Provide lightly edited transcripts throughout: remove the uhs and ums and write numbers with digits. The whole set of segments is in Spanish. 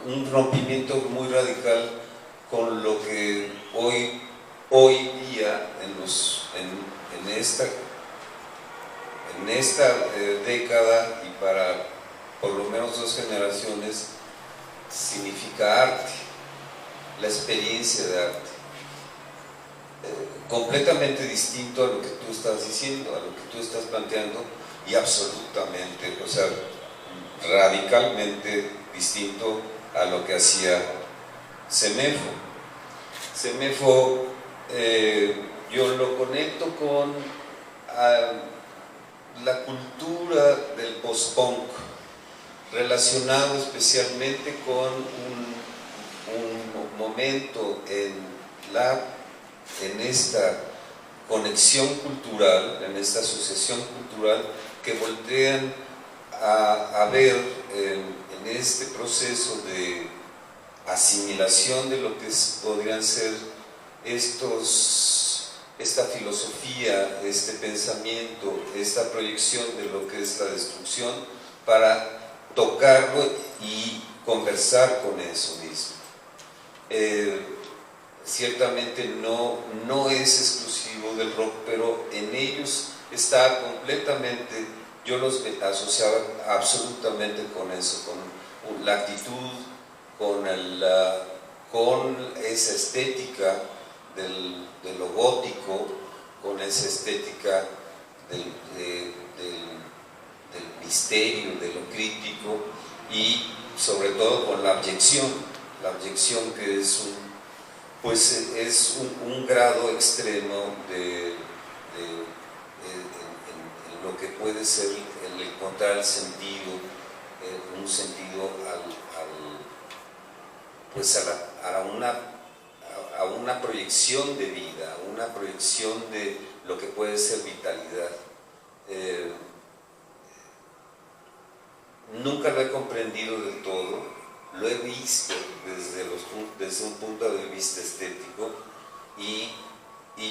un rompimiento muy radical con lo que hoy día en esta década y para por lo menos 2 generaciones significa arte, la experiencia de arte. Completamente distinto a lo que tú estás diciendo, a lo que tú estás planteando, y absolutamente, o sea, radicalmente distinto a lo que hacía Semefo. Semefo, yo lo conecto con la cultura del post-punk, relacionado especialmente con un momento en esta conexión cultural, en esta asociación cultural, que voltean a ver en este proceso de asimilación de lo que podrían ser esta filosofía, este pensamiento, esta proyección de lo que es la destrucción, para tocarlo y conversar con eso mismo. Ciertamente no es exclusivo del rock, pero en ellos está completamente, yo los asociaba absolutamente con eso, con la actitud, con esa estética de lo gótico, con esa estética del misterio, de lo crítico, y sobre todo con la abyección que es un grado extremo en lo que puede ser el encontrar el sentido, un sentido a una proyección de vida, a una proyección de lo que puede ser vitalidad. Nunca lo he comprendido del todo, lo he visto desde un punto de vista estético y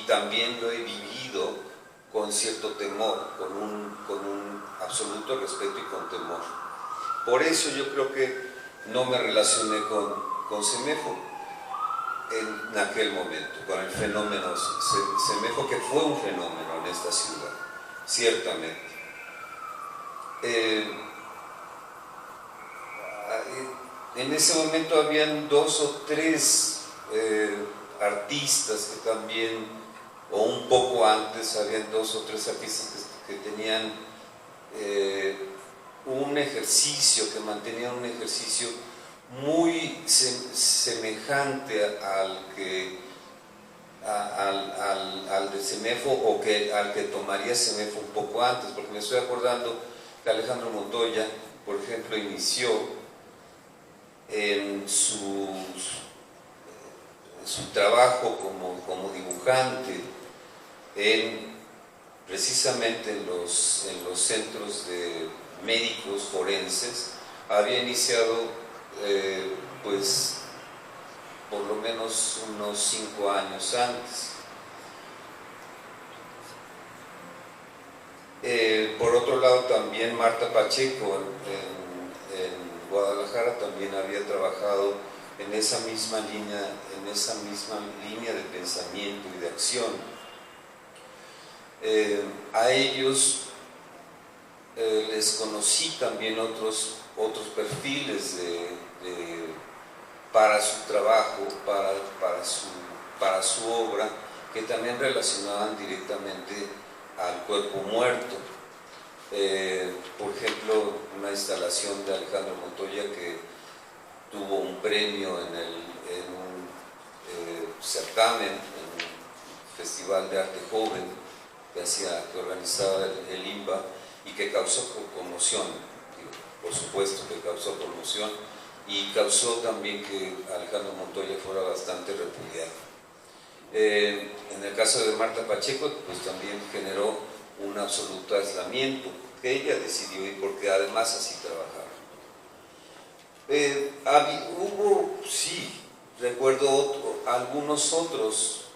también lo he vivido con cierto temor, con un absoluto respeto y con temor. Por eso yo creo que no me relacioné con Semefo en aquel momento, con el fenómeno Semefo, que fue un fenómeno en esta ciudad, ciertamente. En ese momento habían 2 o 3 artistas que también, o un poco antes, habían 2 o 3 artistas que tenían un ejercicio, que mantenían un ejercicio muy semejante al de Semefo, o al que tomaría Semefo un poco antes, porque me estoy acordando que Alejandro Montoya, por ejemplo, inició en su trabajo como dibujante precisamente en los centros de médicos forenses. Había iniciado pues por lo menos unos 5 años antes. Por otro lado, también Marta Pacheco en Guadalajara también había trabajado en esa misma línea de pensamiento y de acción. A ellos les conocí también otros perfiles para su trabajo, para su obra, que también relacionaban directamente al cuerpo muerto. Por ejemplo, una instalación de Alejandro Montoya que tuvo un premio en un certamen, en un festival de arte joven que organizaba el IMBA, y que causó conmoción, por supuesto que causó conmoción, y causó también que Alejandro Montoya fuera bastante repudiado. En el caso de Marta Pacheco, pues también generó un absoluto aislamiento, que ella decidió ir porque además así trabajaba. Sí, recuerdo algunos otros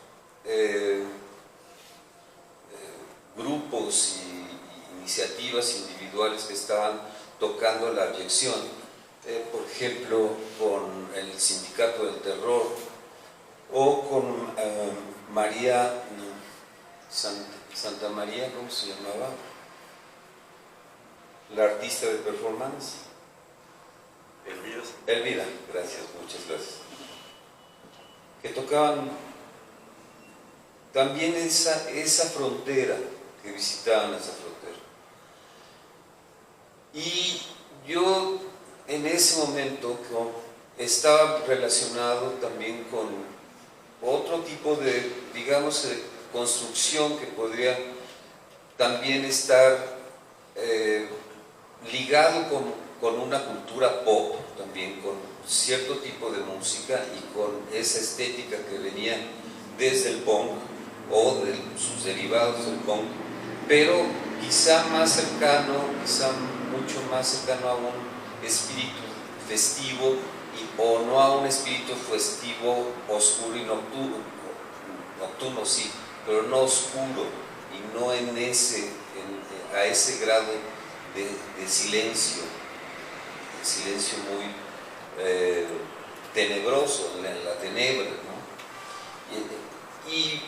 grupos y iniciativas individuales que estaban tocando la abyección, por ejemplo, con el Sindicato del Terror, o con María Santa María, ¿cómo se llamaba? La artista de performance. Elvira, gracias, muchas gracias. Que tocaban también esa frontera, que visitaban esa frontera. Y yo en ese momento estaba relacionado también con otro tipo de, digamos, de construcción que podría también estar ligado con una cultura pop, también con cierto tipo de música y con esa estética que venía desde el punk o de sus derivados del punk, pero quizá más cercano, quizá mucho más cercano a un espíritu festivo o no a un espíritu festivo oscuro y nocturno, sí, pero no oscuro y no a ese grado de silencio muy tenebroso, en la tenebra, ¿no? Y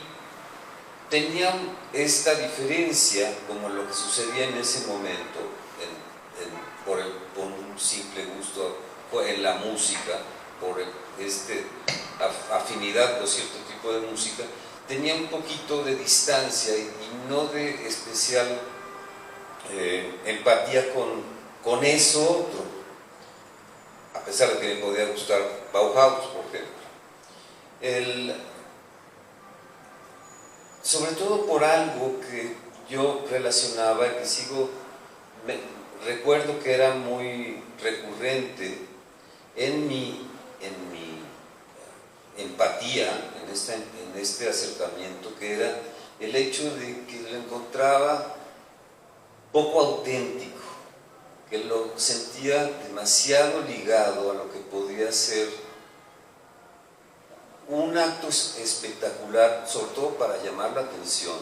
tenían esta diferencia, como lo que sucedía en ese momento, por un simple gusto en la música, por afinidad con cierto tipo de música, tenía un poquito de distancia y no de especial empatía con eso otro, a pesar de que me podía gustar Bauhaus, por ejemplo. Sobre todo por algo que yo relacionaba y que recuerdo que era muy recurrente en mi empatía, en este acercamiento, que era el hecho de que lo encontraba poco auténtico, que lo sentía demasiado ligado a lo que podía ser un acto espectacular, sobre todo para llamar la atención,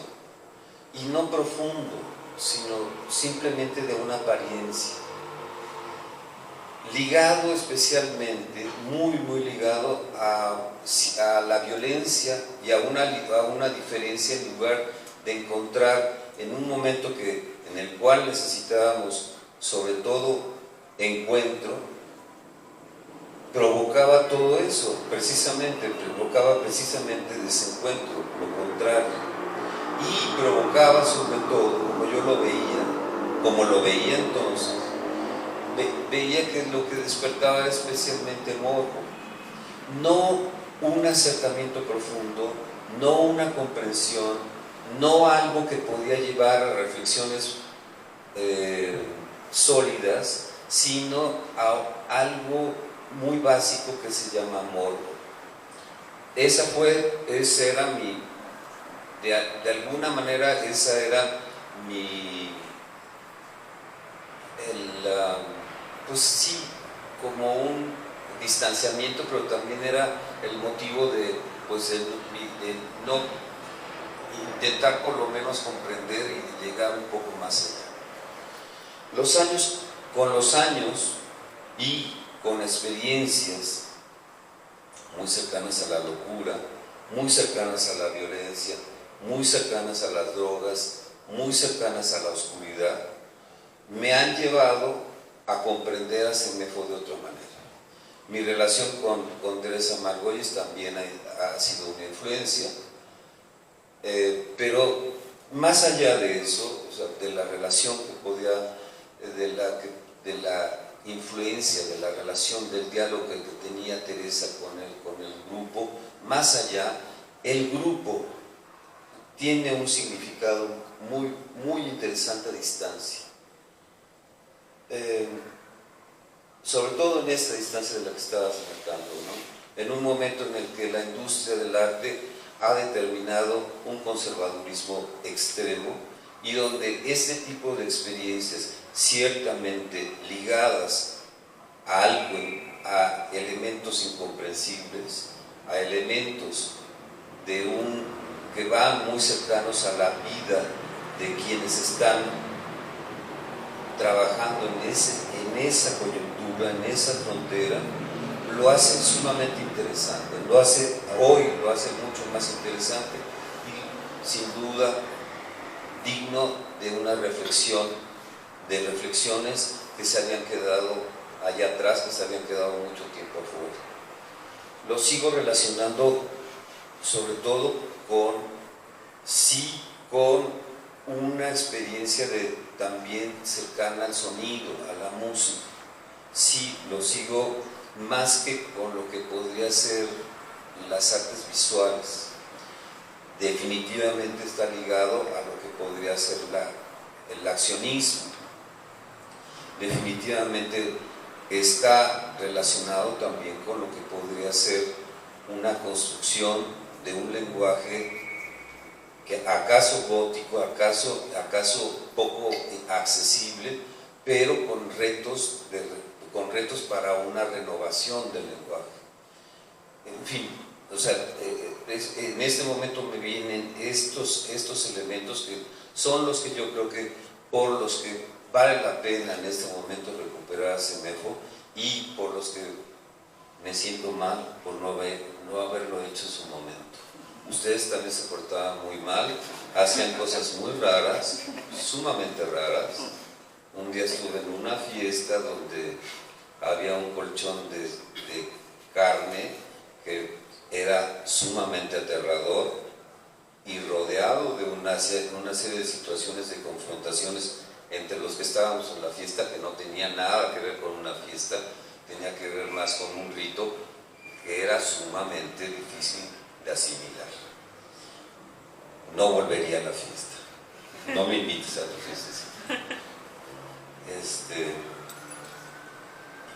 y no profundo, sino simplemente de una apariencia, ligado especialmente, muy ligado a la violencia y a una diferencia, en lugar de encontrar en un momento en el cual necesitábamos sobre todo encuentro, provocaba todo eso, provocaba precisamente desencuentro, lo contrario, y provocaba sobre todo, como lo veía entonces, veía que lo que despertaba era especialmente morbo, no un acercamiento profundo, no una comprensión, no algo que podía llevar a reflexiones sólidas, sino a algo muy básico que se llama morbo. De alguna manera esa era pues sí, como un distanciamiento, pero también era el motivo de no intentar por lo menos comprender y llegar un poco más allá. Con los años y con experiencias muy cercanas a la locura, muy cercanas a la violencia, muy cercanas a las drogas, muy cercanas a la oscuridad, me han llevado a comprender a Semefo de otra manera. Mi relación con Teresa Margolles también ha sido una influencia, pero más allá de eso, o sea, de la relación que podía, de la influencia, de la relación, del diálogo que tenía Teresa con el grupo, más allá, el grupo tiene un significado muy interesante a distancia. Sobre todo en esta distancia de la que estabas marcando, ¿no? En un momento en el que la industria del arte ha determinado un conservadurismo extremo y donde este tipo de experiencias ciertamente ligadas a algo, a elementos incomprensibles, a elementos que van muy cercanos a la vida de quienes están trabajando en esa coyuntura, en esa frontera, lo hace sumamente interesante, lo hace mucho más interesante y sin duda digno de una reflexión, de reflexiones que se habían quedado allá atrás, que se habían quedado mucho tiempo afuera. Lo sigo relacionando sobre todo con una experiencia también cercana al sonido, a la música. Sí, lo sigo más que con lo que podría ser las artes visuales. Definitivamente está ligado a lo que podría ser el accionismo. Definitivamente está relacionado también con lo que podría ser una construcción de un lenguaje que acaso gótico, acaso poco accesible, pero con retos para una renovación del lenguaje. En fin, o sea, en este momento me vienen estos elementos que son los que yo creo que por los que vale la pena en este momento recuperar a Semejo y por los que me siento mal por no haberlo hecho en su momento. Ustedes también se portaban muy mal, hacían cosas muy raras, sumamente raras. Un día estuve en una fiesta donde había un colchón de carne que era sumamente aterrador y rodeado de una serie de situaciones de confrontaciones entre los que estábamos en la fiesta, que no tenía nada que ver con una fiesta, tenía que ver más con un rito que era sumamente difícil de asimilar. No volvería a la fiesta, no me invites a tu fiesta.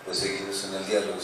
Pues seguimos en el diálogo.